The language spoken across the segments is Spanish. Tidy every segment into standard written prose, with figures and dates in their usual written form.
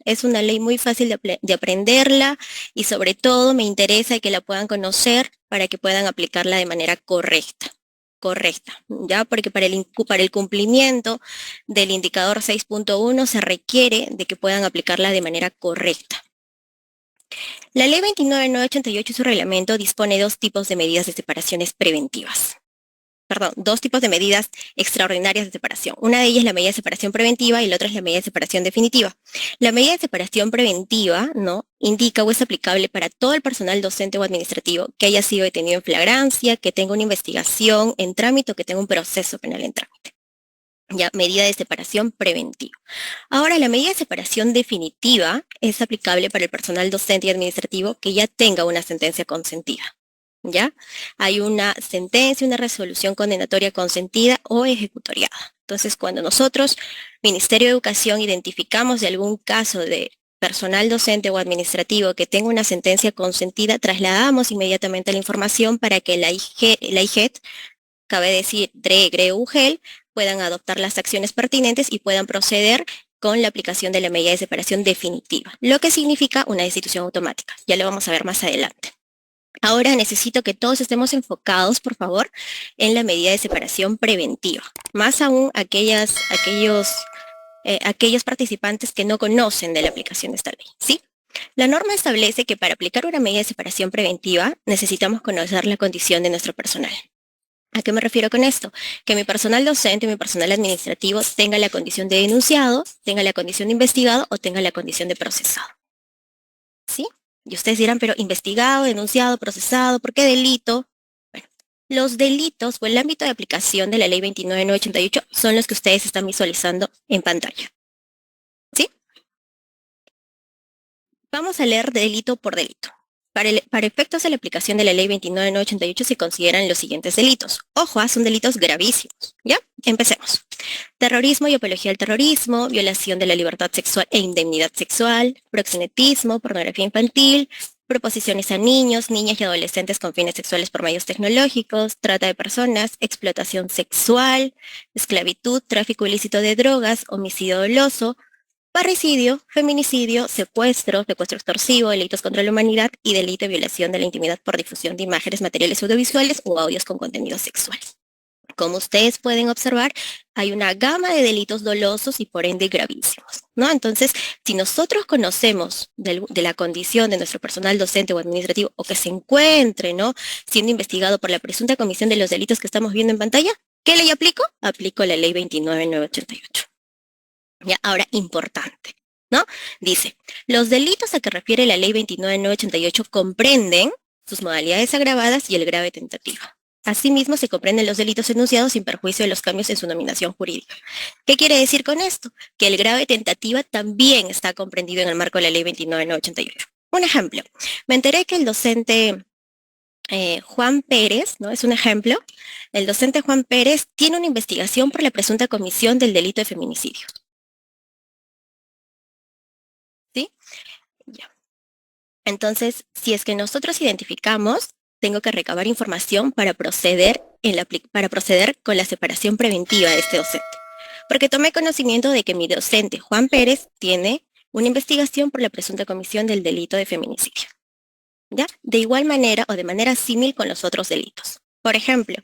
Es una ley muy fácil de aprenderla y sobre todo me interesa que la puedan conocer para que puedan aplicarla de manera correcta. Correcta, ¿ya? Porque para el cumplimiento del indicador 6.1 se requiere de que puedan aplicarla de manera correcta. La Ley 29.988 y su reglamento dispone de dos tipos de medidas de separaciones preventivas. Perdón, dos tipos de medidas extraordinarias de separación. Una de ellas es la medida de separación preventiva y la otra es la medida de separación definitiva. La medida de separación preventiva, ¿no?, indica o es aplicable para todo el personal docente o administrativo que haya sido detenido en flagrancia, que tenga una investigación en trámite o que tenga un proceso penal en trámite. Ya, medida de separación preventiva. Ahora, la medida de separación definitiva es aplicable para el personal docente y administrativo que ya tenga una sentencia consentida. ¿Ya? Hay una sentencia, una resolución condenatoria consentida o ejecutoriada. Entonces, cuando nosotros, Ministerio de Educación, identificamos de algún caso de personal docente o administrativo que tenga una sentencia consentida, trasladamos inmediatamente la información para que la IGET, cabe decir, DRE, GRE, UGEL, puedan adoptar las acciones pertinentes y puedan proceder con la aplicación de la medida de separación definitiva, lo que significa una destitución automática. Ya lo vamos a ver más adelante. Ahora necesito que todos estemos enfocados, por favor, en la medida de separación preventiva. Más aún aquellos participantes que no conocen de la aplicación de esta ley, ¿sí? La norma establece que para aplicar una medida de separación preventiva necesitamos conocer la condición de nuestro personal. ¿A qué me refiero con esto? Que mi personal docente, mi personal administrativo tenga la condición de denunciado, tenga la condición de investigado o tenga la condición de procesado. ¿Sí? Y ustedes dirán, pero investigado, denunciado, procesado, ¿por qué delito? Bueno, los delitos o el ámbito de aplicación de la ley 29.988 son los que ustedes están visualizando en pantalla. ¿Sí? Vamos a leer delito por delito. Para efectos de la aplicación de la ley 29.988 se consideran los siguientes delitos. Ojo, son delitos gravísimos. ¿Ya? Empecemos. Terrorismo y apología al terrorismo, violación de la libertad sexual e indemnidad sexual, proxenetismo, pornografía infantil, proposiciones a niños, niñas y adolescentes con fines sexuales por medios tecnológicos, trata de personas, explotación sexual, esclavitud, tráfico ilícito de drogas, homicidio doloso, parricidio, feminicidio, secuestro extorsivo, delitos contra la humanidad y delito de violación de la intimidad por difusión de imágenes, materiales audiovisuales o audios con contenido sexual. Como ustedes pueden observar, hay una gama de delitos dolosos y por ende gravísimos, ¿no? Entonces, si nosotros conocemos de la condición de nuestro personal docente o administrativo o que se encuentre, ¿no?, siendo investigado por la presunta comisión de los delitos que estamos viendo en pantalla, ¿qué ley aplico? Aplico la ley 29.988. Ya, ahora, importante, ¿no? Dice, los delitos a que refiere la ley 29.988 comprenden sus modalidades agravadas y el grave tentativa. Asimismo, se comprenden los delitos enunciados sin perjuicio de los cambios en su nominación jurídica. ¿Qué quiere decir con esto? Que el grave tentativa también está comprendido en el marco de la ley 29.988. Un ejemplo, me enteré que el docente Juan Pérez, ¿no? Es un ejemplo. El docente Juan Pérez tiene una investigación por la presunta comisión del delito de feminicidio. ¿Sí? Ya. Entonces, si es que nosotros identificamos, tengo que recabar información para proceder con la separación preventiva de este docente. Porque tomé conocimiento de que mi docente, Juan Pérez, tiene una investigación por la presunta comisión del delito de feminicidio. ¿Ya? De igual manera o de manera símil con los otros delitos. Por ejemplo,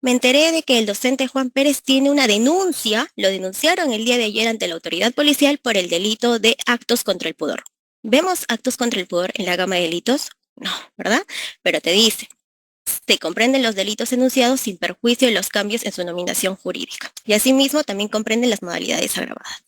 me enteré de que el docente Juan Pérez tiene una denuncia, lo denunciaron el día de ayer ante la autoridad policial por el delito de actos contra el pudor. ¿Vemos actos contra el pudor en la gama de delitos? No, ¿verdad? Pero te dice, se comprenden los delitos enunciados sin perjuicio de los cambios en su nominación jurídica. Y asimismo también comprenden las modalidades agravadas.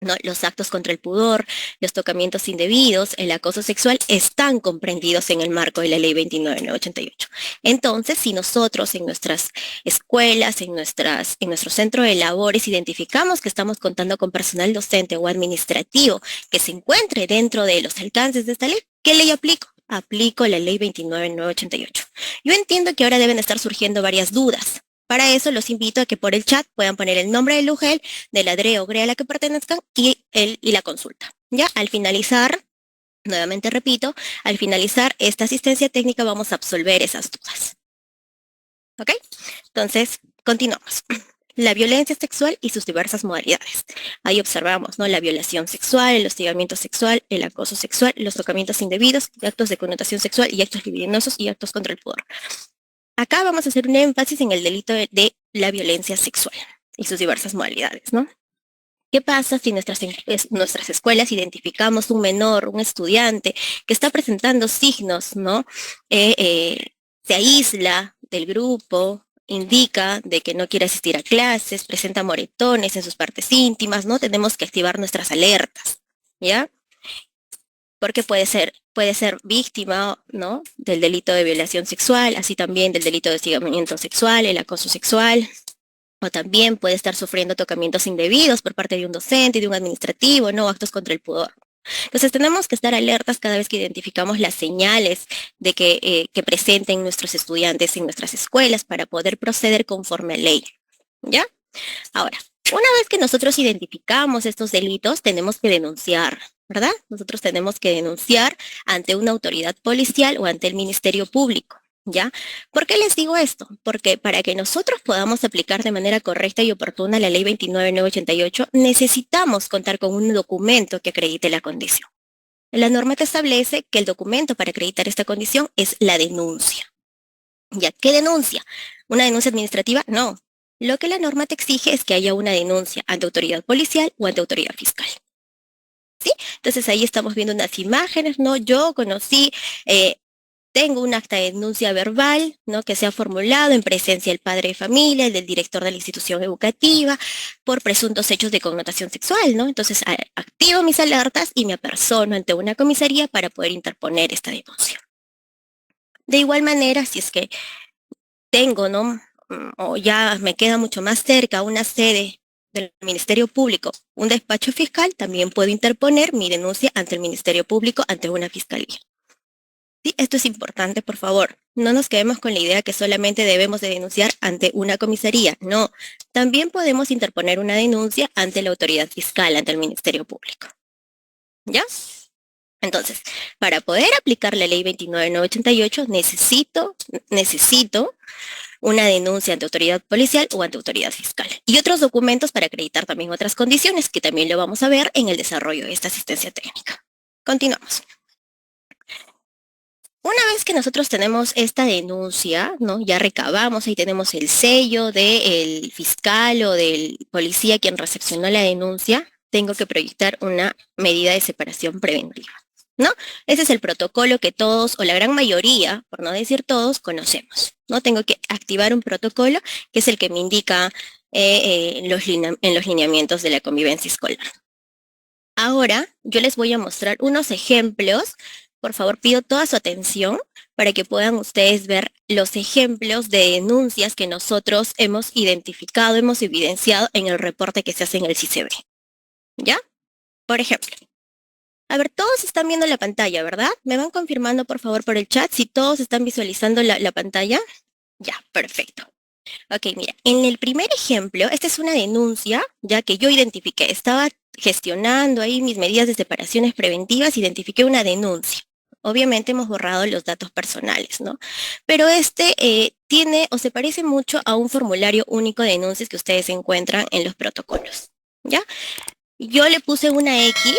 ¿No? Los actos contra el pudor, los tocamientos indebidos, el acoso sexual están comprendidos en el marco de la ley 29.988. Entonces, si nosotros en nuestras escuelas, en nuestro centro de labores, identificamos que estamos contando con personal docente o administrativo que se encuentre dentro de los alcances de esta ley, ¿qué ley aplico? Aplico la ley 29.988. Yo entiendo que ahora deben estar surgiendo varias dudas. Para eso los invito a que por el chat puedan poner el nombre del UGEL, de la DRE o GRE a la que pertenezcan y la consulta. Ya, al finalizar, nuevamente repito, al finalizar esta asistencia técnica vamos a absolver esas dudas. ¿Ok? Entonces, continuamos. La violencia sexual y sus diversas modalidades. Ahí observamos, ¿no? La violación sexual, el hostigamiento sexual, el acoso sexual, los tocamientos indebidos, actos de connotación sexual y actos libidinosos y actos contra el pudor. Acá vamos a hacer un énfasis en el delito de la violencia sexual y sus diversas modalidades, ¿no? ¿Qué pasa si nuestras escuelas identificamos un menor, un estudiante que está presentando signos, ¿no? Se aísla del grupo, indica de que no quiere asistir a clases, presenta moretones en sus partes íntimas, ¿no? Tenemos que activar nuestras alertas, ¿ya? Porque puede ser víctima, ¿no? Del delito de violación sexual, así también del delito de hostigamiento sexual, el acoso sexual, o también puede estar sufriendo tocamientos indebidos por parte de un docente, de un administrativo, ¿no? Actos contra el pudor. Entonces tenemos que estar alertas cada vez que identificamos las señales de que presenten nuestros estudiantes en nuestras escuelas para poder proceder conforme a ley. ¿Ya? Ahora, una vez que nosotros identificamos estos delitos, tenemos que denunciar, ¿verdad? Nosotros tenemos que denunciar ante una autoridad policial o ante el Ministerio Público. ¿Ya? ¿Por qué les digo esto? Porque para que nosotros podamos aplicar de manera correcta y oportuna la ley 29988, necesitamos contar con un documento que acredite la condición. La norma te establece que el documento para acreditar esta condición es la denuncia. ¿Ya? ¿Qué denuncia? ¿Una denuncia administrativa? No. Lo que la norma te exige es que haya una denuncia ante autoridad policial o ante autoridad fiscal. ¿Sí? Entonces ahí estamos viendo unas imágenes, ¿no? Yo conocí tengo un acta de denuncia verbal, ¿no? Que se ha formulado en presencia del padre de familia, del director de la institución educativa, por presuntos hechos de connotación sexual, ¿no? Entonces, activo mis alertas y me apersono ante una comisaría para poder interponer esta denuncia. De igual manera, si es que tengo, ¿no? O ya me queda mucho más cerca una sede del Ministerio Público, un despacho fiscal, también puedo interponer mi denuncia ante el Ministerio Público, ante una fiscalía. Sí, esto es importante, por favor. No nos quedemos con la idea que solamente debemos de denunciar ante una comisaría. No, también podemos interponer una denuncia ante la autoridad fiscal, ante el Ministerio Público. ¿Ya? Entonces, para poder aplicar la ley 29988, necesito una denuncia ante autoridad policial o ante autoridad fiscal. Y otros documentos para acreditar también otras condiciones, que también lo vamos a ver en el desarrollo de esta asistencia técnica. Continuamos. Una vez que nosotros tenemos esta denuncia, ¿no? Ya recabamos, ahí tenemos el sello del fiscal o del policía quien recepcionó la denuncia, tengo que proyectar una medida de separación preventiva, ¿no? Ese es el protocolo que todos, o la gran mayoría, por no decir todos, conocemos, ¿no? Tengo que activar un protocolo que es el que me indica en los lineamientos de la convivencia escolar. Ahora, yo les voy a mostrar unos ejemplos. Por favor, pido toda su atención para que puedan ustedes ver los ejemplos de denuncias que nosotros hemos identificado, hemos evidenciado en el reporte que se hace en el CICB. ¿Ya? Por ejemplo, a ver, todos están viendo la pantalla, ¿verdad? ¿Me van confirmando, por favor, por el chat si todos están visualizando la pantalla? Ya, perfecto. Ok, mira, en el primer ejemplo, esta es una denuncia, ya que yo identifiqué, estaba gestionando ahí mis medidas de separaciones preventivas, identifiqué una denuncia. Obviamente hemos borrado los datos personales, ¿no? Pero este tiene o se parece mucho a un formulario único de denuncias que ustedes encuentran en los protocolos, ¿ya? Yo le puse una X,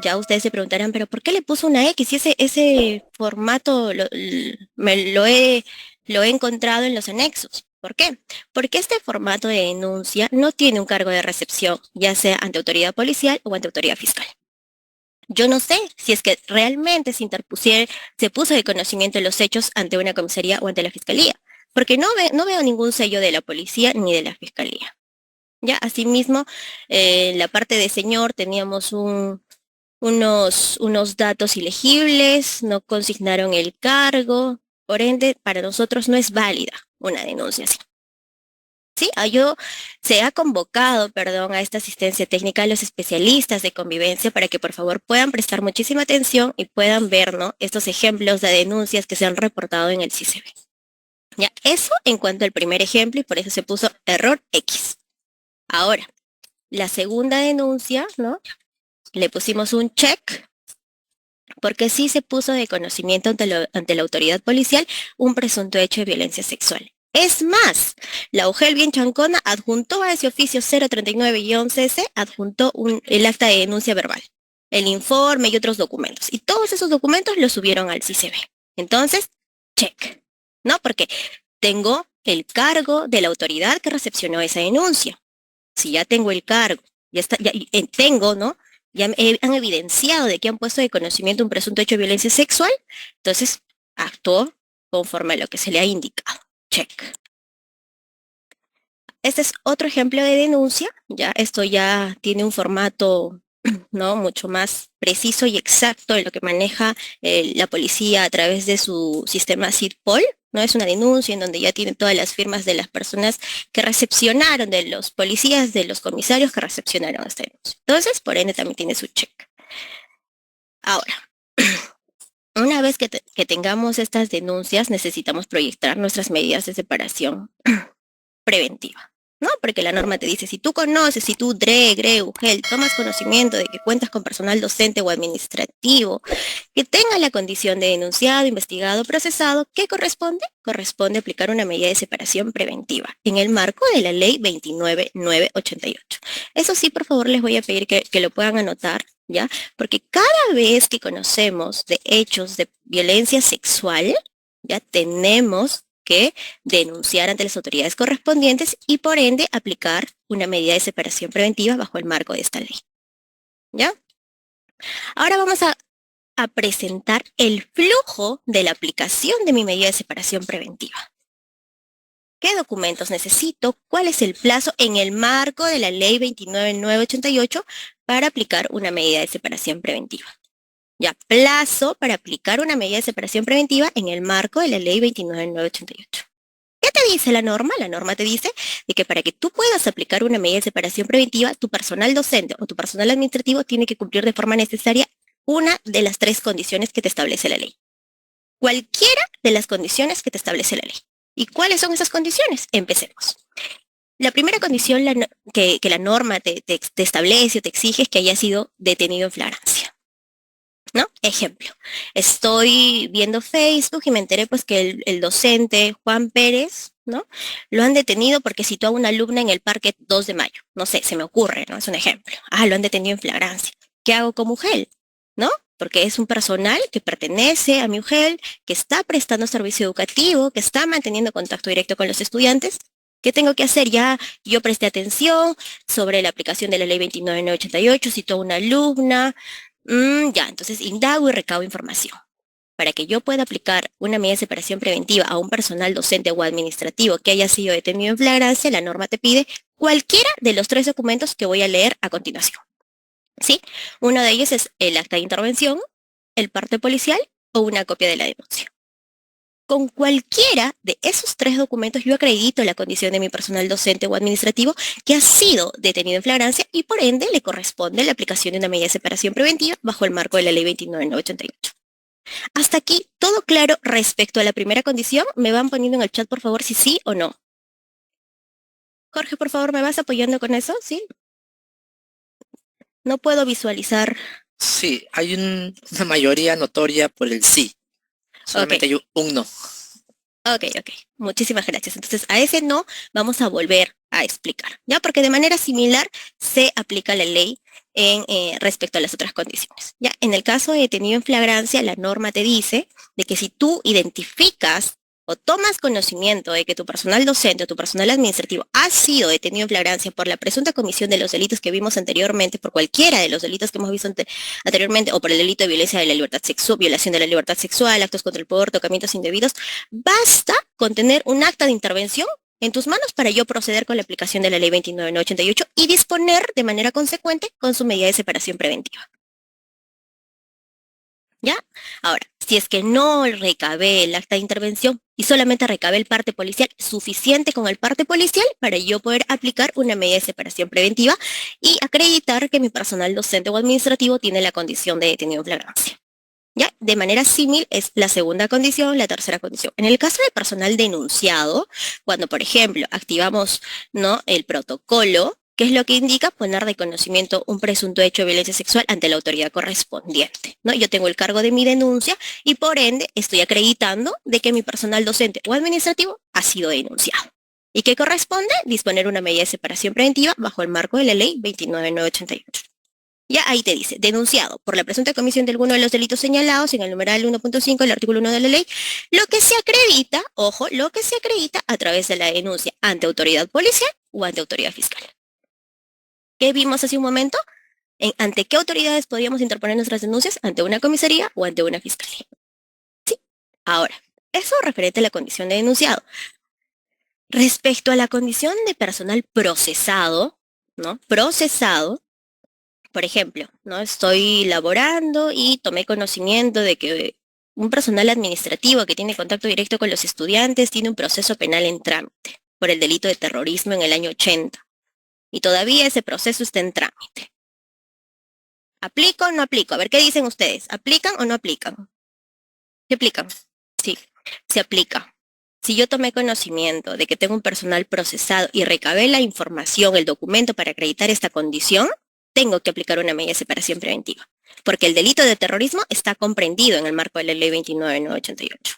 ya ustedes se preguntarán, pero ¿por qué le puso una X? Si ese formato lo he encontrado en los anexos. ¿Por qué? Porque este formato de denuncia no tiene un cargo de recepción, ya sea ante autoridad policial o ante autoridad fiscal. Yo no sé si es que realmente se puso de conocimiento de los hechos ante una comisaría o ante la fiscalía, porque no veo ningún sello de la policía ni de la fiscalía. Ya, asimismo, en la parte de señor teníamos unos datos ilegibles, no consignaron el cargo, por ende, para nosotros no es válida una denuncia así. Sí, se ha convocado, perdón, a esta asistencia técnica a los especialistas de convivencia para que por favor puedan prestar muchísima atención y puedan ver, ¿no? Estos ejemplos de denuncias que se han reportado en el CICB. Ya, eso en cuanto al primer ejemplo y por eso se puso error X. Ahora, la segunda denuncia, ¿no? Le pusimos un check porque sí se puso de conocimiento ante la autoridad policial un presunto hecho de violencia sexual. Es más, la UGEL bien chancona adjuntó a ese oficio 039-CC, adjuntó el acta de denuncia verbal, el informe y otros documentos. Y todos esos documentos los subieron al CICB. Entonces, check, ¿no? Porque tengo el cargo de la autoridad que recepcionó esa denuncia. Si ya tengo el cargo, ya está, ya tengo, ¿no? Ya han evidenciado de que han puesto de conocimiento un presunto hecho de violencia sexual, entonces actuó conforme a lo que se le ha indicado. Check. Este es otro ejemplo de denuncia, ya esto ya tiene un formato, ¿no? Mucho más preciso y exacto en lo que maneja la policía a través de su sistema CIDPOL, ¿no? Es una denuncia en donde ya tiene todas las firmas de las personas que recepcionaron, de los policías, de los comisarios que recepcionaron esta denuncia. Entonces, por ende, también tiene su check. Ahora, una vez que tengamos estas denuncias, necesitamos proyectar nuestras medidas de separación preventiva, ¿no? Porque la norma te dice, si tú conoces, si tú, GRE, UGEL, tomas conocimiento de que cuentas con personal docente o administrativo que tenga la condición de denunciado, investigado, procesado, ¿qué corresponde? Corresponde aplicar una medida de separación preventiva en el marco de la ley 29988. Eso sí, por favor, les voy a pedir que lo puedan anotar, ¿ya? Porque cada vez que conocemos de hechos de violencia sexual, ya tenemos que denunciar ante las autoridades correspondientes y por ende aplicar una medida de separación preventiva bajo el marco de esta ley. ¿Ya? Ahora vamos a presentar el flujo de la aplicación de mi medida de separación preventiva. ¿Qué documentos necesito? ¿Cuál es el plazo en el marco de la ley 29988 para aplicar una medida de separación preventiva? Ya, plazo para aplicar una medida de separación preventiva en el marco de la ley 29988. ¿Qué te dice la norma? La norma te dice de que para que tú puedas aplicar una medida de separación preventiva, tu personal docente o tu personal administrativo tiene que cumplir de forma necesaria una de las 3 condiciones que te establece la ley. Cualquiera de las condiciones que te establece la ley. ¿Y cuáles son esas condiciones? Empecemos. La primera condición que la norma te establece o te exige es que haya sido detenido en flagrancia, ¿no? Ejemplo, estoy viendo Facebook y me enteré pues que el docente Juan Pérez, ¿no? Lo han detenido porque citó a una alumna en el parque 2 de mayo. No sé, se me ocurre, ¿no? Es un ejemplo. Lo han detenido en flagrancia. ¿Qué hago como UGEL? ¿No? Porque es un personal que pertenece a mi UGEL, que está prestando servicio educativo, que está manteniendo contacto directo con los estudiantes. ¿Qué tengo que hacer? Ya yo presté atención sobre la aplicación de la ley 29988, citó a una alumna, ya, entonces indago y recabo información. Para que yo pueda aplicar una medida de separación preventiva a un personal docente o administrativo que haya sido detenido en flagrancia, la norma te pide cualquiera de los 3 documentos que voy a leer a continuación. ¿Sí? Uno de ellos es el acta de intervención, el parte policial o una copia de la denuncia. Con cualquiera de esos 3 documentos yo acredito la condición de mi personal docente o administrativo que ha sido detenido en flagrancia y por ende le corresponde la aplicación de una medida de separación preventiva bajo el marco de la ley 29988. Hasta aquí, ¿todo claro respecto a la primera condición? ¿Me van poniendo en el chat, por favor, si sí o no? Jorge, por favor, ¿me vas apoyando con eso? ¿Sí? No puedo visualizar. Sí, hay una mayoría notoria por el sí. Solamente hay un no. Ok. Muchísimas gracias. Entonces, a ese no vamos a volver a explicar, ¿ya? Porque de manera similar se aplica la ley en respecto a las otras condiciones, ¿ya? En el caso de detenido en flagrancia, la norma te dice de que si tú identificas o tomas conocimiento de que tu personal docente o tu personal administrativo ha sido detenido en flagrancia por la presunta comisión de los delitos que vimos anteriormente, por cualquiera de los delitos que hemos visto anteriormente, o por el delito de violencia de la libertad sexual, violación de la libertad sexual, actos contra el poder, tocamientos indebidos, basta con tener un acta de intervención en tus manos para yo proceder con la aplicación de la ley 29988 y disponer de manera consecuente con su medida de separación preventiva. ¿Ya? Ahora, si es que no recabé el acta de intervención y solamente recabé el parte policial, suficiente con el parte policial para yo poder aplicar una medida de separación preventiva y acreditar que mi personal docente o administrativo tiene la condición de detenido en flagrancia. ¿Ya? De manera similar es la segunda condición, la tercera condición. En el caso de personal denunciado, cuando, por ejemplo, activamos, ¿no?, el protocolo, ¿Qué es lo que indica? Poner de conocimiento un presunto hecho de violencia sexual ante la autoridad correspondiente, ¿no? Yo tengo el cargo de mi denuncia y por ende estoy acreditando de que mi personal docente o administrativo ha sido denunciado. ¿Y qué corresponde? Disponer una medida de separación preventiva bajo el marco de la ley 29988. Ya ahí te dice, denunciado por la presunta comisión de alguno de los delitos señalados en el numeral 1.5 del artículo 1 de la ley, lo que se acredita, ojo, lo que se acredita a través de la denuncia ante autoridad policial o ante autoridad fiscal. ¿Qué vimos hace un momento? ¿Ante qué autoridades podíamos interponer nuestras denuncias? ¿Ante una comisaría o ante una fiscalía? ¿Sí? Ahora, eso referente a la condición de denunciado. Respecto a la condición de personal procesado, ¿no? Procesado, por ejemplo, ¿no? Estoy laborando y tomé conocimiento de que un personal administrativo que tiene contacto directo con los estudiantes tiene un proceso penal en trámite por el delito de terrorismo en el año 80. Y todavía ese proceso está en trámite. ¿Aplico o no aplico? A ver, ¿qué dicen ustedes? ¿Aplican o no aplican? ¿Se aplican? Sí, se aplica. Si yo tomé conocimiento de que tengo un personal procesado y recabé la información, el documento para acreditar esta condición, tengo que aplicar una medida de separación preventiva, porque el delito de terrorismo está comprendido en el marco de la ley 29988.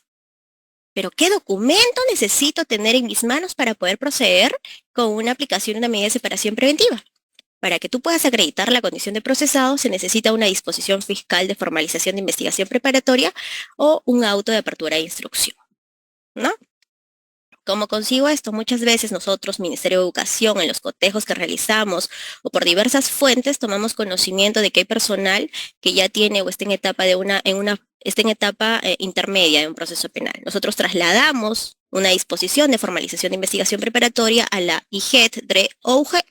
Pero ¿qué documento necesito tener en mis manos para poder proceder con una aplicación de una medida de separación preventiva? Para que tú puedas acreditar la condición de procesado, se necesita una disposición fiscal de formalización de investigación preparatoria o un auto de apertura de instrucción, ¿no? ¿Cómo consigo esto? Muchas veces nosotros, Ministerio de Educación, en los cotejos que realizamos o por diversas fuentes, tomamos conocimiento de que hay personal que ya tiene o está en etapa intermedia de un proceso penal. Nosotros trasladamos una disposición de formalización de investigación preparatoria a la IGET, DRE o UGEL,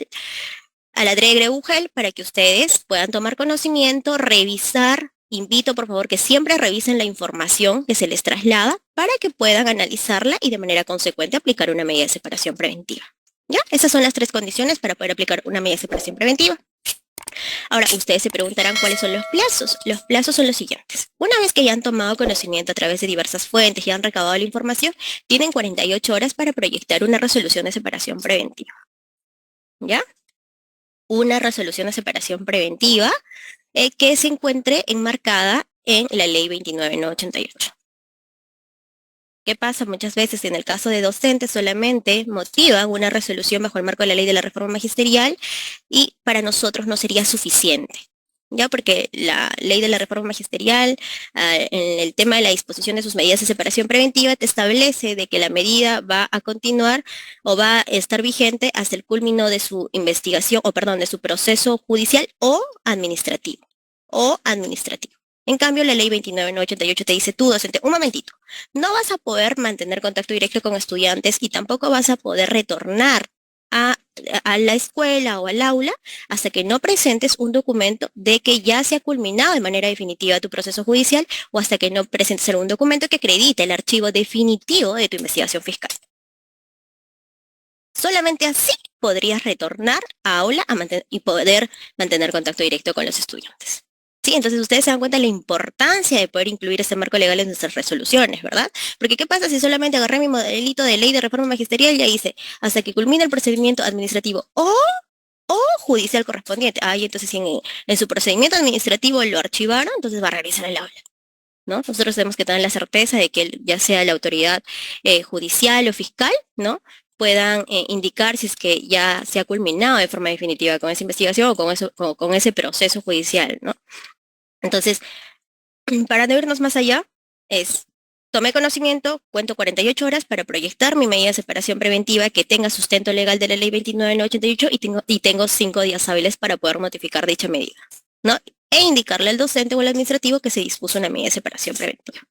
a la DRE UGEL, para que ustedes puedan tomar conocimiento, revisar. Invito, por favor, que siempre revisen la información que se les traslada para que puedan analizarla y de manera consecuente aplicar una medida de separación preventiva. ¿Ya? Esas son las tres condiciones para poder aplicar una medida de separación preventiva. Ahora, ustedes se preguntarán cuáles son los plazos. Los plazos son los siguientes. Una vez que ya han tomado conocimiento a través de diversas fuentes y han recabado la información, tienen 48 horas para proyectar una resolución de separación preventiva. ¿Ya? Una resolución de separación preventiva que se encuentre enmarcada en la ley 29988. ¿Qué pasa? Muchas veces en el caso de docentes solamente motivan una resolución bajo el marco de la ley de la reforma magisterial y para nosotros no sería suficiente, ¿ya? Porque la ley de la reforma magisterial, en el tema de la disposición de sus medidas de separación preventiva, te establece de que la medida va a continuar o va a estar vigente hasta el culmino de su investigación, de su proceso judicial o administrativo. En cambio, la ley 29988 te dice, tú, docente, un momentito, no vas a poder mantener contacto directo con estudiantes y tampoco vas a poder retornar a la escuela o al aula hasta que no presentes un documento de que ya se ha culminado de manera definitiva tu proceso judicial o hasta que no presentes algún documento que acredite el archivo definitivo de tu investigación fiscal. Solamente así podrías retornar a aula y poder mantener contacto directo con los estudiantes. Sí, entonces ustedes se dan cuenta de la importancia de poder incluir este marco legal en nuestras resoluciones, ¿verdad? Porque ¿qué pasa si solamente agarré mi modelito de ley de reforma magisterial y ya hice hasta que culmine el procedimiento administrativo o judicial correspondiente? Entonces si en su procedimiento administrativo lo archivaron, entonces va a revisar el aula, ¿no? Nosotros tenemos que tener la certeza de que ya sea la autoridad judicial o fiscal, ¿no?, puedan indicar si es que ya se ha culminado de forma definitiva con esa investigación o con ese proceso judicial, ¿no? Entonces, para no irnos más allá, tomé conocimiento, cuento 48 horas para proyectar mi medida de separación preventiva que tenga sustento legal de la ley 29988 y tengo 5 días hábiles para poder notificar dicha medida, ¿no? E indicarle al docente o al administrativo que se dispuso una medida de separación preventiva.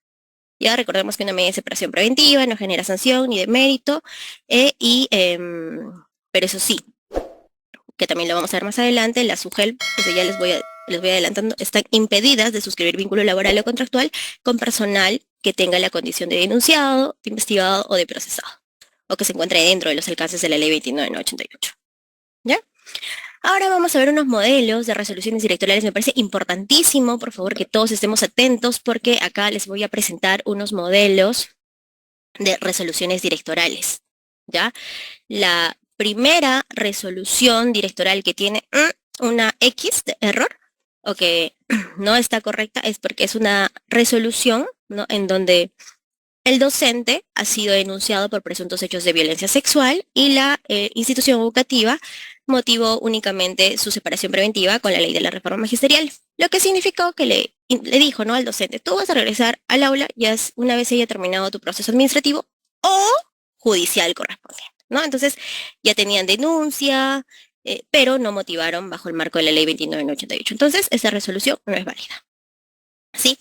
Ya recordemos que una medida de separación preventiva no genera sanción ni de mérito, pero eso sí, que también lo vamos a ver más adelante, las UGEL, pues ya les voy adelantando, están impedidas de suscribir vínculo laboral o contractual con personal que tenga la condición de denunciado, de investigado o de procesado, o que se encuentre dentro de los alcances de la ley 29988. ¿Ya? Ahora vamos a ver unos modelos de resoluciones directoriales. Me parece importantísimo, por favor, que todos estemos atentos porque acá les voy a presentar unos modelos de resoluciones directorales, ¿ya? La primera resolución directoral que tiene una X de error o que no está correcta es porque es una resolución, ¿no?, en donde el docente ha sido denunciado por presuntos hechos de violencia sexual y la institución educativa motivó únicamente su separación preventiva con la ley de la reforma magisterial, lo que significó que le dijo, ¿no?, al docente: tú vas a regresar al aula ya una vez haya terminado tu proceso administrativo o judicial correspondiente, ¿no? Entonces ya tenían denuncia, pero no motivaron bajo el marco de la ley 29/88. Entonces esa resolución no es válida. ¿Sí?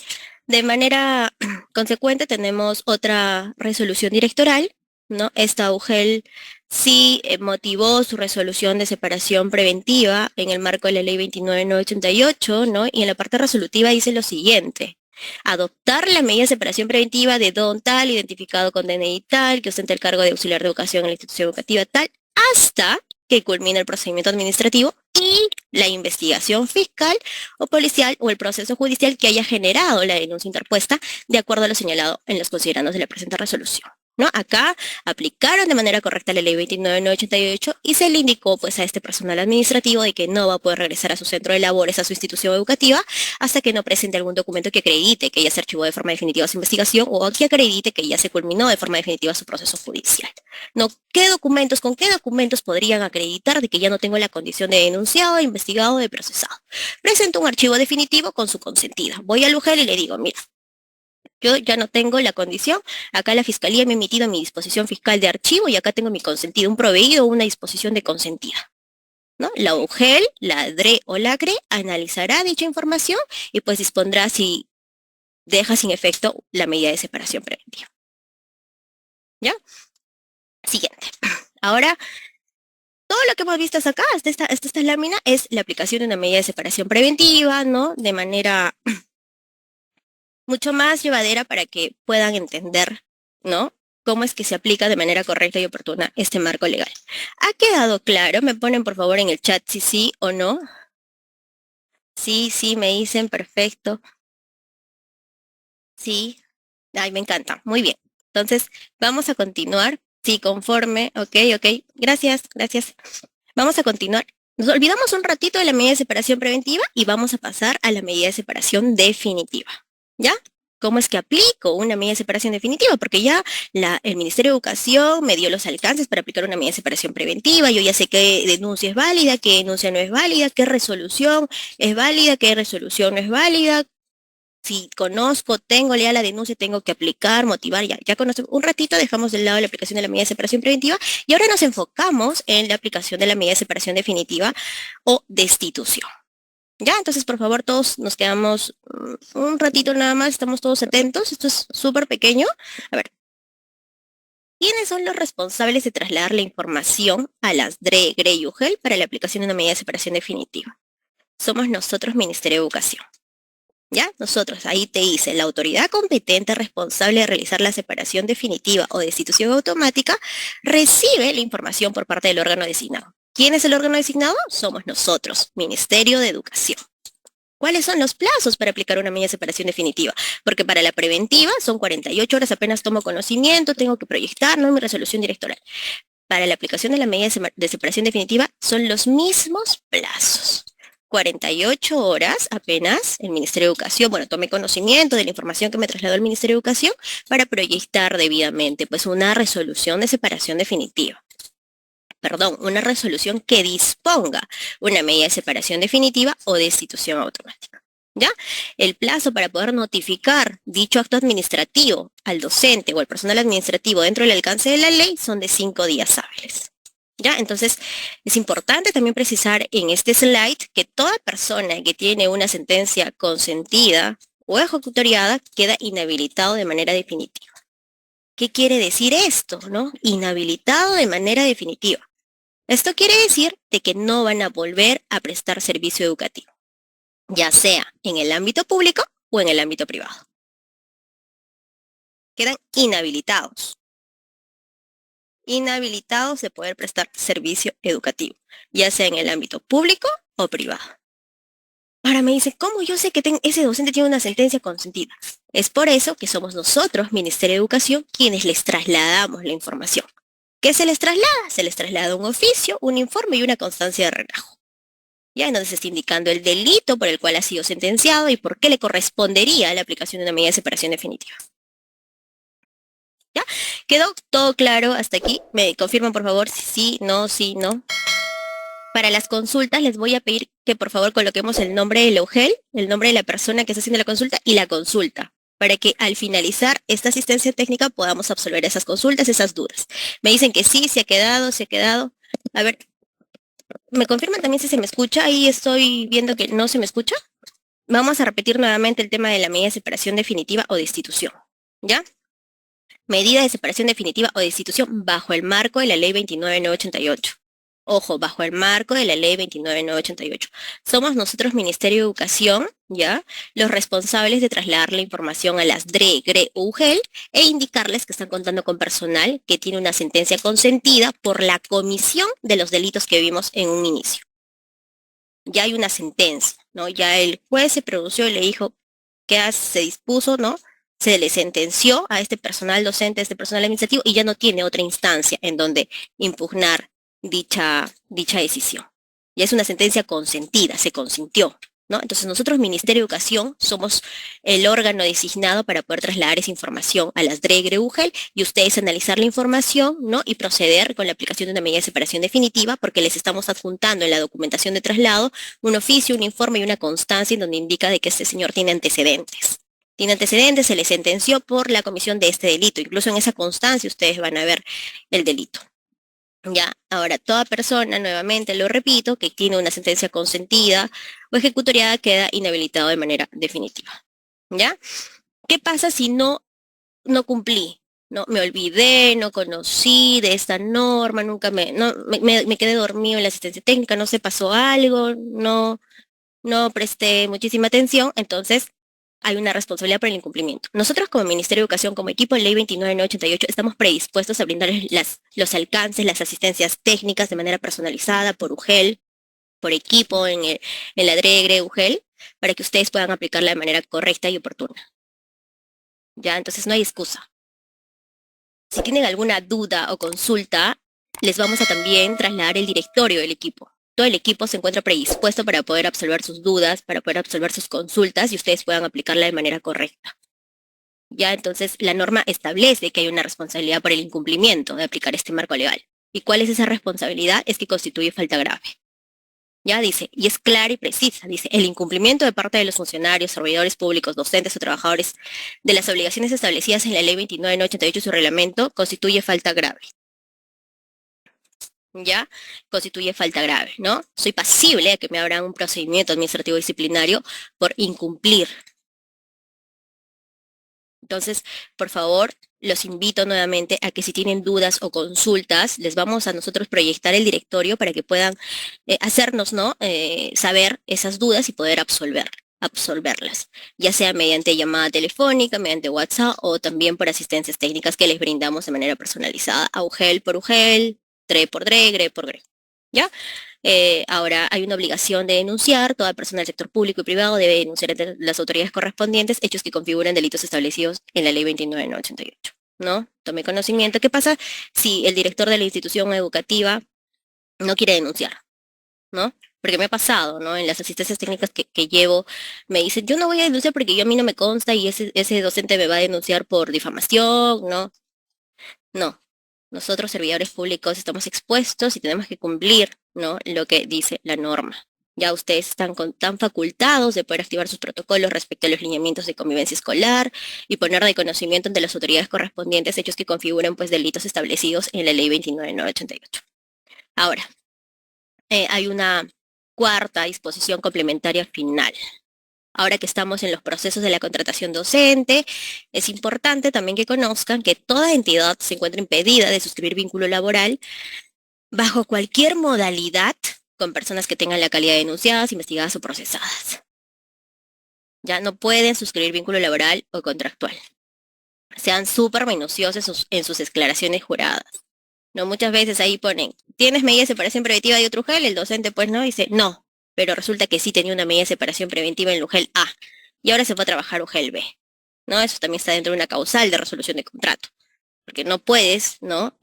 De manera consecuente tenemos otra resolución directoral, ¿no? Esta UGEL sí motivó su resolución de separación preventiva en el marco de la ley 29/88, ¿no? Y en la parte resolutiva dice lo siguiente: adoptar la medida de separación preventiva de don tal, identificado con DNI tal, que ostenta el cargo de auxiliar de educación en la institución educativa tal, hasta que culmine el procedimiento administrativo y la investigación fiscal o policial o el proceso judicial que haya generado la denuncia interpuesta, de acuerdo a lo señalado en los considerandos de la presente resolución, ¿no? Acá aplicaron de manera correcta la ley 29/88 y se le indicó pues a este personal administrativo de que no va a poder regresar a su centro de labores, a su institución educativa, hasta que no presente algún documento que acredite que ya se archivó de forma definitiva su investigación o que acredite que ya se culminó de forma definitiva su proceso judicial. ¿No? ¿Con qué documentos podrían acreditar de que ya no tengo la condición de denunciado, de investigado, de procesado? Presento un archivo definitivo con su consentida. Voy al UGEL y le digo: mira, yo ya no tengo la condición, acá la fiscalía me ha emitido mi disposición fiscal de archivo y acá tengo mi consentido, un proveído o una disposición de consentida, ¿no? La UGEL, la DRE o la CRE analizará dicha información y pues dispondrá si deja sin efecto la medida de separación preventiva. ¿Ya? Siguiente. Ahora, todo lo que hemos visto hasta acá, hasta esta lámina, es la aplicación de una medida de separación preventiva, ¿no? De manera mucho más llevadera para que puedan entender, ¿no?, cómo es que se aplica de manera correcta y oportuna este marco legal. ¿Ha quedado claro? Me ponen por favor en el chat si sí o no. Sí, me dicen, perfecto. Sí. Ay, me encanta. Muy bien. Entonces, vamos a continuar. Sí, conforme. Ok. Gracias. Vamos a continuar. Nos olvidamos un ratito de la medida de separación preventiva y vamos a pasar a la medida de separación definitiva. ¿Ya? ¿Cómo es que aplico una medida de separación definitiva? Porque ya el Ministerio de Educación me dio los alcances para aplicar una medida de separación preventiva. Yo ya sé qué denuncia es válida, qué denuncia no es válida, qué resolución es válida, qué resolución no es válida. Si conozco, tengo ya la denuncia, tengo que aplicar, motivar, ya conozco. Un ratito dejamos de lado la aplicación de la medida de separación preventiva y ahora nos enfocamos en la aplicación de la medida de separación definitiva o destitución. Ya, entonces por favor todos nos quedamos un ratito nada más, estamos todos atentos, esto es súper pequeño. A ver, ¿quiénes son los responsables de trasladar la información a las DRE, GRE y UGEL para la aplicación de una medida de separación definitiva? Somos nosotros, Ministerio de Educación. ¿Ya? Nosotros, ahí te dice: la autoridad competente responsable de realizar la separación definitiva o destitución automática recibe la información por parte del órgano designado. ¿Quién es el órgano designado? Somos nosotros, Ministerio de Educación. ¿Cuáles son los plazos para aplicar una medida de separación definitiva? Porque para la preventiva son 48 horas, apenas tomo conocimiento, tengo que proyectar, ¿no?, mi resolución directoral. Para la aplicación de la medida de separación definitiva son los mismos plazos. 48 horas apenas el Ministerio de Educación, tomé conocimiento de la información que me trasladó el Ministerio de Educación para proyectar debidamente pues una resolución de separación definitiva. Perdón, una resolución que disponga una medida de separación definitiva o destitución automática. ¿Ya? El plazo para poder notificar dicho acto administrativo al docente o al personal administrativo dentro del alcance de la ley son de 5 días hábiles. ¿Ya? Entonces, es importante también precisar en este slide que toda persona que tiene una sentencia consentida o ejecutoriada queda inhabilitado de manera definitiva. ¿Qué quiere decir esto, no? Inhabilitado de manera definitiva. Esto quiere decir de que no van a volver a prestar servicio educativo, ya sea en el ámbito público o en el ámbito privado. Quedan inhabilitados. Inhabilitados de poder prestar servicio educativo, ya sea en el ámbito público o privado. Ahora me dice, ¿cómo yo sé que ese docente tiene una sentencia consentida? Es por eso que somos nosotros, Ministerio de Educación, quienes les trasladamos la información. ¿Qué se les traslada? Se les traslada un oficio, un informe y una constancia de relajo. Ya, entonces se está indicando el delito por el cual ha sido sentenciado y por qué le correspondería la aplicación de una medida de separación definitiva. ¿Ya? ¿Quedó todo claro hasta aquí? ¿Me confirman, por favor, si sí, no, sí, no? Para las consultas les voy a pedir que por favor coloquemos el nombre del UGEL, el nombre de la persona que está haciendo la consulta y la consulta, para que al finalizar esta asistencia técnica podamos absolver esas consultas, esas dudas. Me dicen que sí, se ha quedado, se ha quedado. A ver, ¿me confirman también si se me escucha? Ahí estoy viendo que no se me escucha. Vamos a repetir nuevamente el tema de la medida de separación definitiva o destitución. ¿Ya? Medida de separación definitiva o destitución bajo el marco de la ley 29988. Ojo, bajo el marco de la ley 29988. Somos nosotros, Ministerio de Educación, ¿ya? Los responsables de trasladar la información a las DRE, GRE o UGEL e indicarles que están contando con personal que tiene una sentencia consentida por la comisión de los delitos que vimos en un inicio. Ya hay una sentencia, ¿no? Ya el juez se pronunció y le dijo que se dispuso, ¿no? Se le sentenció a este personal docente, a este personal administrativo, y ya no tiene otra instancia en donde impugnar dicha decisión. Ya es una sentencia consentida, se consintió, ¿no? Entonces nosotros, Ministerio de Educación, somos el órgano designado para poder trasladar esa información a las DRE, UGEL, y ustedes analizar la información, ¿no? Y proceder con la aplicación de una medida de separación definitiva, porque les estamos adjuntando en la documentación de traslado un oficio, un informe y una constancia en donde indica de que este señor tiene antecedentes. Tiene antecedentes, se le sentenció por la comisión de este delito. Incluso en esa constancia ustedes van a ver el delito. Ya, ahora, toda persona, nuevamente lo repito, que tiene una sentencia consentida o ejecutoriada queda inhabilitado de manera definitiva. ¿Ya? ¿Qué pasa si no cumplí? No, me olvidé, no conocí de esta norma, nunca me quedé dormido en la asistencia técnica, no se pasó algo, no presté muchísima atención, entonces hay una responsabilidad por el incumplimiento. Nosotros como Ministerio de Educación, como equipo de Ley 29988, estamos predispuestos a brindarles los alcances, las asistencias técnicas de manera personalizada por UGEL, por equipo en la DREGRE UGEL, para que ustedes puedan aplicarla de manera correcta y oportuna. Ya, entonces no hay excusa. Si tienen alguna duda o consulta, les vamos a también trasladar el directorio del equipo. Todo el equipo se encuentra predispuesto para poder absolver sus dudas, para poder absolver sus consultas y ustedes puedan aplicarla de manera correcta. Ya, entonces la norma establece que hay una responsabilidad por el incumplimiento de aplicar este marco legal. ¿Y cuál es esa responsabilidad? Es que constituye falta grave. Ya dice, y es clara y precisa, dice, el incumplimiento de parte de los funcionarios, servidores públicos, docentes o trabajadores de las obligaciones establecidas en la ley 29988 y su reglamento constituye falta grave. ¿Ya? Constituye falta grave, ¿no? Soy pasible a que me abran un procedimiento administrativo disciplinario por incumplir. Entonces, por favor, los invito nuevamente a que si tienen dudas o consultas, les vamos a nosotros proyectar el directorio para que puedan hacernos, ¿no? Saber esas dudas y poder absolverlas, ya sea mediante llamada telefónica, mediante WhatsApp o también por asistencias técnicas que les brindamos de manera personalizada a UGEL por UGEL, DRE por DRE, GRE por GRE. ¿Ya? Ahora hay una obligación de denunciar, toda persona del sector público y privado debe denunciar ante las autoridades correspondientes hechos que configuren delitos establecidos en la ley 29988, ¿no? Tome conocimiento. ¿Qué pasa si el director de la institución educativa no quiere denunciar, ¿no? Porque me ha pasado, ¿no? En las asistencias técnicas que llevo, me dicen, yo no voy a denunciar porque a mí no me consta y ese docente me va a denunciar por difamación, ¿no? No, nosotros, servidores públicos, estamos expuestos y tenemos que cumplir, ¿no? Lo que dice la norma. Ya ustedes están tan facultados de poder activar sus protocolos respecto a los lineamientos de convivencia escolar y poner de conocimiento ante las autoridades correspondientes hechos que configuren pues delitos establecidos en la ley 29988. Ahora, hay una cuarta disposición complementaria final. Ahora que estamos en los procesos de la contratación docente, es importante también que conozcan que toda entidad se encuentra impedida de suscribir vínculo laboral bajo cualquier modalidad con personas que tengan la calidad de denunciadas, investigadas o procesadas. Ya no pueden suscribir vínculo laboral o contractual. Sean súper minuciosos en sus declaraciones juradas. No, muchas veces ahí ponen, ¿tienes medida de separación preventiva de otro UGEL? El docente pues no, dice, no, pero resulta que sí tenía una medida de separación preventiva en el UGEL A, y ahora se fue a trabajar UGEL B, ¿no? Eso también está dentro de una causal de resolución de contrato. porque no puedes, ¿no?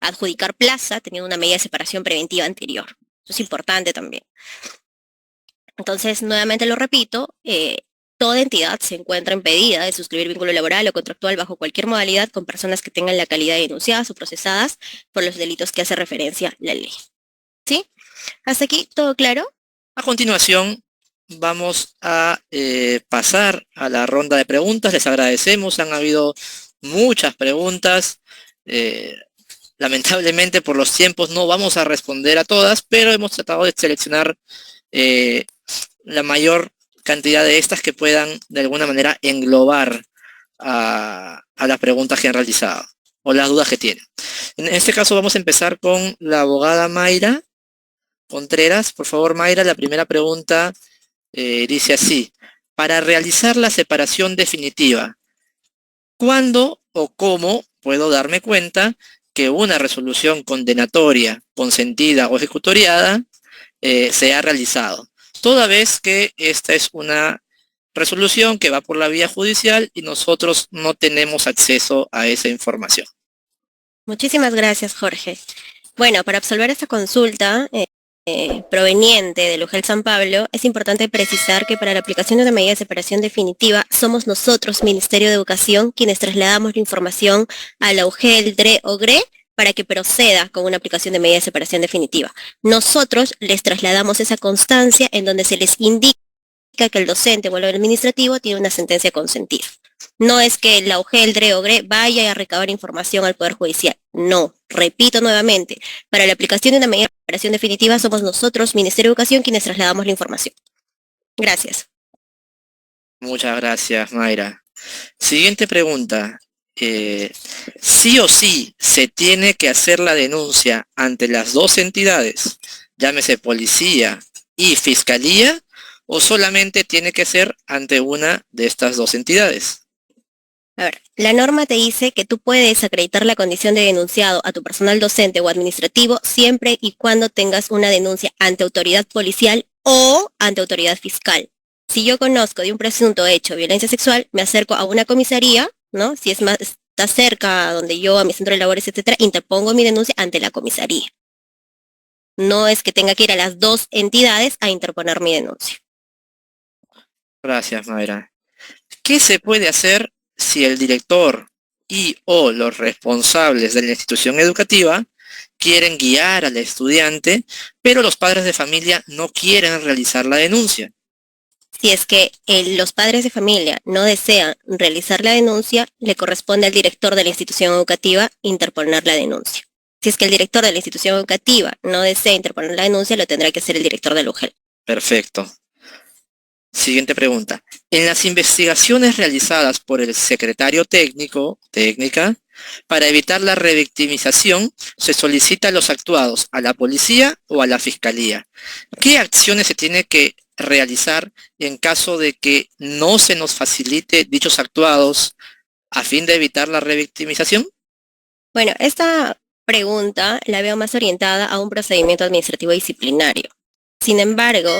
Adjudicar plaza teniendo una medida de separación preventiva anterior. Eso es importante también. Entonces, nuevamente lo repito, toda entidad se encuentra impedida de suscribir vínculo laboral o contractual bajo cualquier modalidad con personas que tengan la calidad de denunciadas o procesadas por los delitos que hace referencia la ley. ¿Sí? ¿Hasta aquí todo claro? A continuación, vamos a pasar a la ronda de preguntas. Les agradecemos, han habido muchas preguntas. Lamentablemente por los tiempos no vamos a responder a todas, pero hemos tratado de seleccionar la mayor cantidad de estas que puedan de alguna manera englobar a las preguntas que han realizado o las dudas que tienen. En este caso vamos a empezar con la abogada Mayra Contreras. Por favor, Mayra, la primera pregunta dice así: para realizar la separación definitiva, ¿cuándo o cómo puedo darme cuenta que una resolución condenatoria, consentida o ejecutoriada se ha realizado? Toda vez que esta es una resolución que va por la vía judicial y nosotros no tenemos acceso a esa información. Muchísimas gracias, Jorge. Bueno, para absolver esta consulta proveniente del UGEL San Pablo, es importante precisar que para la aplicación de una medida de separación definitiva, somos nosotros, Ministerio de Educación, quienes trasladamos la información a la UGEL, DRE o GRE para que proceda con una aplicación de medida de separación definitiva. Nosotros les trasladamos esa constancia en donde se les indica que el docente o el administrativo tiene una sentencia consentida. No es que la UGEL, DRE o GRE vaya a recabar información al Poder Judicial. No, repito nuevamente, para la aplicación de una medida de separación definitiva somos nosotros, Ministerio de Educación, quienes trasladamos la información. Gracias. Muchas gracias, Mayra. Siguiente pregunta. ¿Sí o sí se tiene que hacer la denuncia ante las dos entidades, llámese policía y fiscalía, o solamente tiene que ser ante una de estas dos entidades? A ver, la norma te dice que tú puedes acreditar la condición de denunciado a tu personal docente o administrativo siempre y cuando tengas una denuncia ante autoridad policial o ante autoridad fiscal. Si yo conozco de un presunto hecho de violencia sexual, me acerco a una comisaría, ¿no? Si es más, está cerca a donde yo, a mi centro de labores, etcétera, interpongo mi denuncia ante la comisaría. No es que tenga que ir a las dos entidades a interponer mi denuncia. Gracias, Mayra. ¿Qué se puede hacer si el director y o los responsables de la institución educativa quieren guiar al estudiante, pero los padres de familia no quieren realizar la denuncia? Si es que los padres de familia no desean realizar la denuncia, le corresponde al director de la institución educativa interponer la denuncia. Si es que el director de la institución educativa no desea interponer la denuncia, lo tendrá que hacer el director del UGEL. Perfecto. Siguiente pregunta. En las investigaciones realizadas por el secretario técnica, para evitar la revictimización, se solicita a los actuados a la policía o a la fiscalía. ¿Qué acciones se tiene que realizar en caso de que no se nos facilite dichos actuados a fin de evitar la revictimización? Bueno, esta pregunta la veo más orientada a un procedimiento administrativo disciplinario. Sin embargo,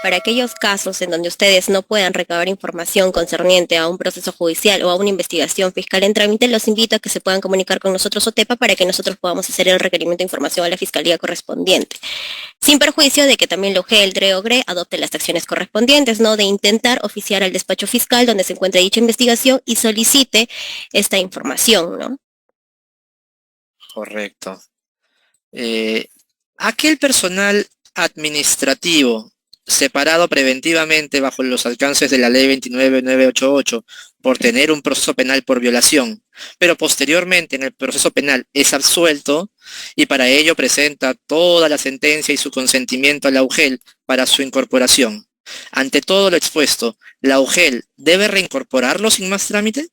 para aquellos casos en donde ustedes no puedan recabar información concerniente a un proceso judicial o a una investigación fiscal en trámite, los invito a que se puedan comunicar con nosotros OTEPA para que nosotros podamos hacer el requerimiento de información a la fiscalía correspondiente. Sin perjuicio de que también la UGEL, DRE o GRE adopte las acciones correspondientes, ¿no? De intentar oficiar al despacho fiscal donde se encuentre dicha investigación y solicite esta información, ¿no? Correcto. Aquel personal administrativo separado preventivamente bajo los alcances de la ley 29988 por tener un proceso penal por violación, pero posteriormente en el proceso penal es absuelto y para ello presenta toda la sentencia y su consentimiento a la UGEL para su incorporación. Ante todo lo expuesto, ¿la UGEL debe reincorporarlo sin más trámite?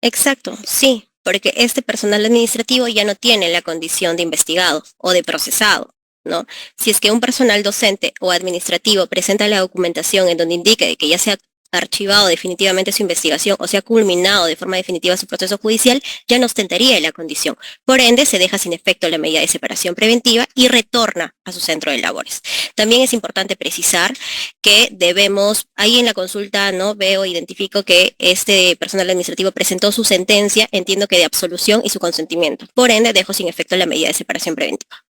Exacto, sí, porque este personal administrativo ya no tiene la condición de investigado o de procesado, ¿no? Si es que un personal docente o administrativo presenta la documentación en donde indique que ya se ha archivado definitivamente su investigación o se ha culminado de forma definitiva su proceso judicial, ya no ostentaría la condición. Por ende, se deja sin efecto la medida de separación preventiva y retorna a su centro de labores. También es importante precisar que debemos, ahí en la consulta, ¿no? Veo, identifico que este personal administrativo presentó su sentencia, entiendo que de absolución y su consentimiento. Por ende, dejo sin efecto la medida de separación preventiva.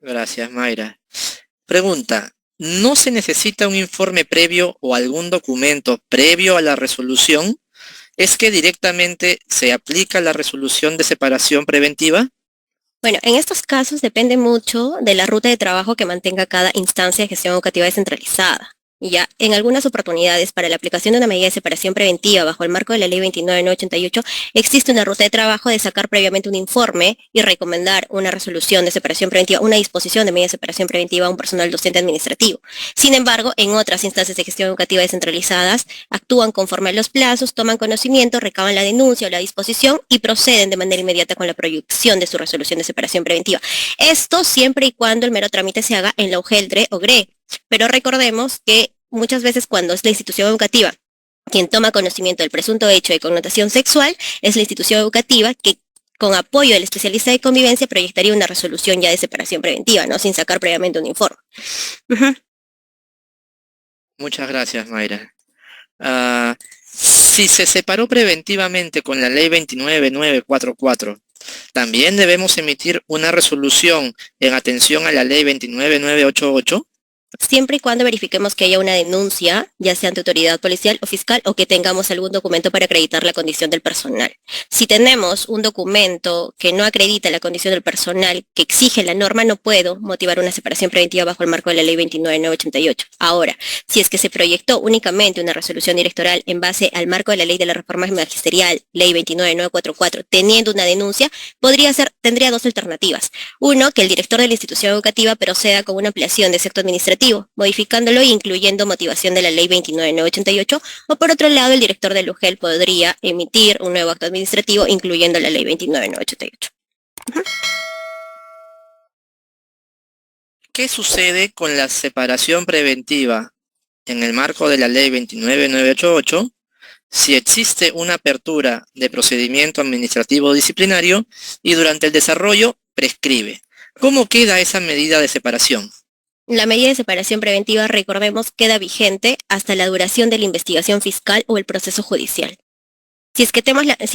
Gracias, Mayra. Pregunta, ¿no se necesita un informe previo o algún documento previo a la resolución? ¿Es que directamente se aplica la resolución de separación preventiva? Bueno, en estos casos depende mucho de la ruta de trabajo que mantenga cada instancia de gestión educativa descentralizada. Y ya, en algunas oportunidades, para la aplicación de una medida de separación preventiva bajo el marco de la Ley 29.988, existe una ruta de trabajo de sacar previamente un informe y recomendar una resolución de separación preventiva, una disposición de medida de separación preventiva a un personal docente administrativo. Sin embargo, en otras instancias de gestión educativa descentralizadas, actúan conforme a los plazos, toman conocimiento, recaban la denuncia o la disposición y proceden de manera inmediata con la proyección de su resolución de separación preventiva. Esto siempre y cuando el mero trámite se haga en la UGELDRE o GRE. Pero recordemos que muchas veces cuando es la institución educativa quien toma conocimiento del presunto hecho de connotación sexual, es la institución educativa que con apoyo del especialista de convivencia proyectaría una resolución ya de separación preventiva, ¿no? Sin sacar previamente un informe. Muchas gracias, Mayra. Si se separó preventivamente con la Ley 29.944, ¿también debemos emitir una resolución en atención a la Ley 29.988? Siempre y cuando verifiquemos que haya una denuncia, ya sea ante autoridad policial o fiscal, o que tengamos algún documento para acreditar la condición del personal. Si tenemos un documento que no acredita la condición del personal que exige la norma, no puedo motivar una separación preventiva bajo el marco de la Ley 29.988. Ahora, si es que se proyectó únicamente una resolución directoral en base al marco de la Ley de la Reforma Magisterial, Ley 29.944, teniendo una denuncia, tendría dos alternativas. Uno, que el director de la institución educativa proceda con una ampliación de ese acto administrativo, modificándolo e incluyendo motivación de la Ley 29.988, o por otro lado, el director del UGEL podría emitir un nuevo acto administrativo incluyendo la Ley 29.988. ¿Qué sucede con la separación preventiva en el marco de la Ley 29.988 si existe una apertura de procedimiento administrativo disciplinario y durante el desarrollo prescribe? ¿Cómo queda esa medida de separación? La medida de separación preventiva, recordemos, queda vigente hasta la duración de la investigación fiscal o el proceso judicial. Si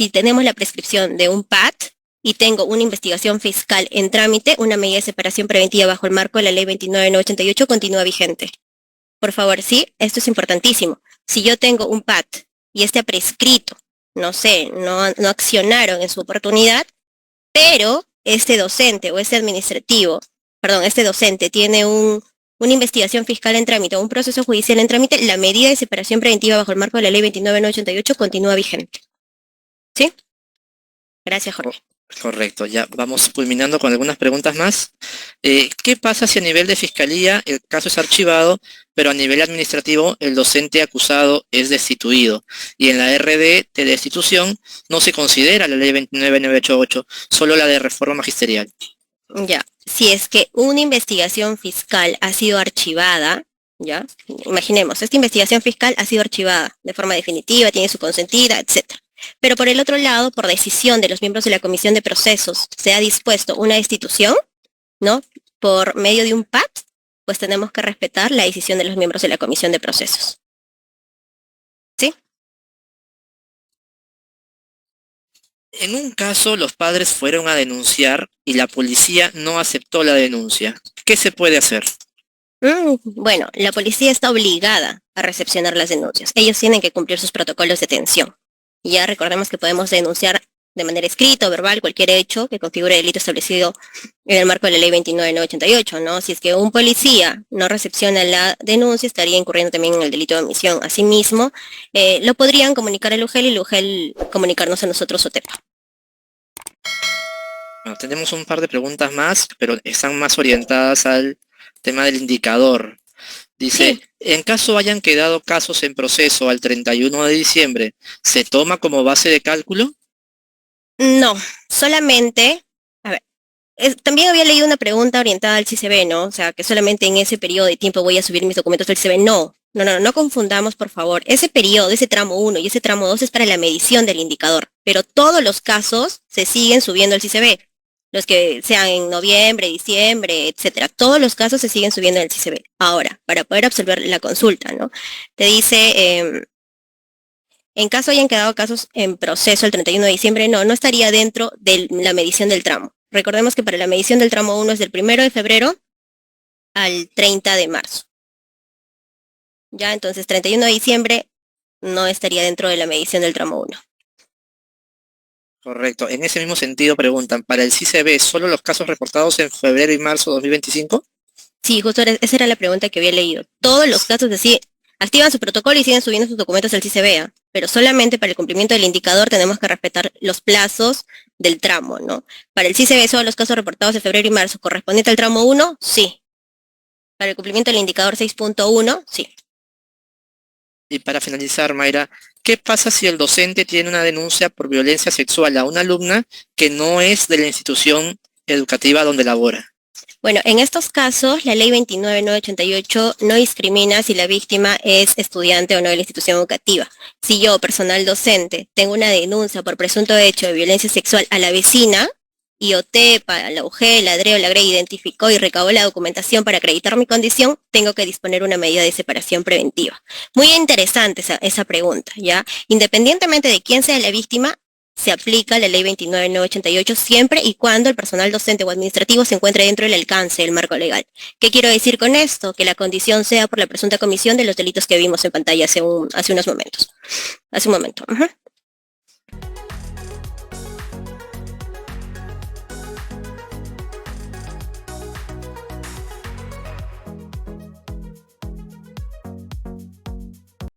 tenemos la prescripción de un PAT y tengo una investigación fiscal en trámite, una medida de separación preventiva bajo el marco de la Ley 29.988 continúa vigente. Por favor, sí, esto es importantísimo. Si yo tengo un PAT y este ha prescrito, no accionaron en su oportunidad, pero este docente o este docente tiene una investigación fiscal en trámite o un proceso judicial en trámite, la medida de separación preventiva bajo el marco de la Ley 29.988 continúa vigente. ¿Sí? Gracias, Jorge. Correcto, ya vamos culminando con algunas preguntas más. ¿Qué pasa si a nivel de fiscalía el caso es archivado, pero a nivel administrativo el docente acusado es destituido? Y en la RD de destitución no se considera la Ley 29.988, solo la de reforma magisterial. Ya, si es que una investigación fiscal ha sido archivada, ya, imaginemos, esta investigación fiscal ha sido archivada de forma definitiva, tiene su consentida, etc. Pero por el otro lado, por decisión de los miembros de la Comisión de Procesos, se ha dispuesto una destitución, ¿no? Por medio de un PAT, pues tenemos que respetar la decisión de los miembros de la Comisión de Procesos. ¿Sí? En un caso, los padres fueron a denunciar y la policía no aceptó la denuncia. ¿Qué se puede hacer? Bueno, la policía está obligada a recepcionar las denuncias. Ellos tienen que cumplir sus protocolos de detención. Ya recordemos que podemos denunciar de manera escrita o verbal cualquier hecho que configure delito establecido en el marco de la Ley 29.988, ¿no? Si es que un policía no recepciona la denuncia, estaría incurriendo también en el delito de omisión. Asimismo, lo podrían comunicar al UGEL y el UGEL comunicarnos a nosotros OTEPA. Bueno, tenemos un par de preguntas más, pero están más orientadas al tema del indicador. Dice, sí. En caso hayan quedado casos en proceso al 31 de diciembre, ¿se toma como base de cálculo? No, solamente, a ver, también había leído una pregunta orientada al CICB, ¿no? O sea, que solamente en ese periodo de tiempo voy a subir mis documentos al CICB. No, No confundamos, por favor. Ese periodo, ese tramo 1 y ese tramo 2 es para la medición del indicador, pero todos los casos se siguen subiendo al CICB. Los que sean en noviembre, diciembre, etcétera. Todos los casos se siguen subiendo al CICB. Ahora, para poder absolver la consulta, ¿no? Te dice, en caso hayan quedado casos en proceso el 31 de diciembre, no estaría dentro de la medición del tramo. Recordemos que para la medición del tramo 1 es del 1 de febrero al 30 de marzo. Ya, entonces 31 de diciembre no estaría dentro de la medición del tramo 1. Correcto. En ese mismo sentido preguntan, ¿para el CICB solo los casos reportados en febrero y marzo de 2025? Sí, justo esa era la pregunta que había leído. Todos los casos así activan su protocolo y siguen subiendo sus documentos al CICB, pero solamente para el cumplimiento del indicador tenemos que respetar los plazos del tramo, ¿no? Para el CICB solo los casos reportados en febrero y marzo correspondiente al tramo 1, sí. Para el cumplimiento del indicador 6.1, sí. Y para finalizar, Mayra, ¿qué pasa si el docente tiene una denuncia por violencia sexual a una alumna que no es de la institución educativa donde labora? Bueno, en estos casos, la ley 29.988 no discrimina si la víctima es estudiante o no de la institución educativa. Si yo, personal docente, tengo una denuncia por presunto hecho de violencia sexual a la vecina, y OTEPA, la UG, la DRE o la GRE identificó y recabó la documentación para acreditar mi condición, tengo que disponer una medida de separación preventiva. Muy interesante esa pregunta, ¿ya? Independientemente de quién sea la víctima, se aplica la ley 29.988 siempre y cuando el personal docente o administrativo se encuentre dentro del alcance del marco legal. ¿Qué quiero decir con esto? Que la condición sea por la presunta comisión de los delitos que vimos en pantalla hace un momento.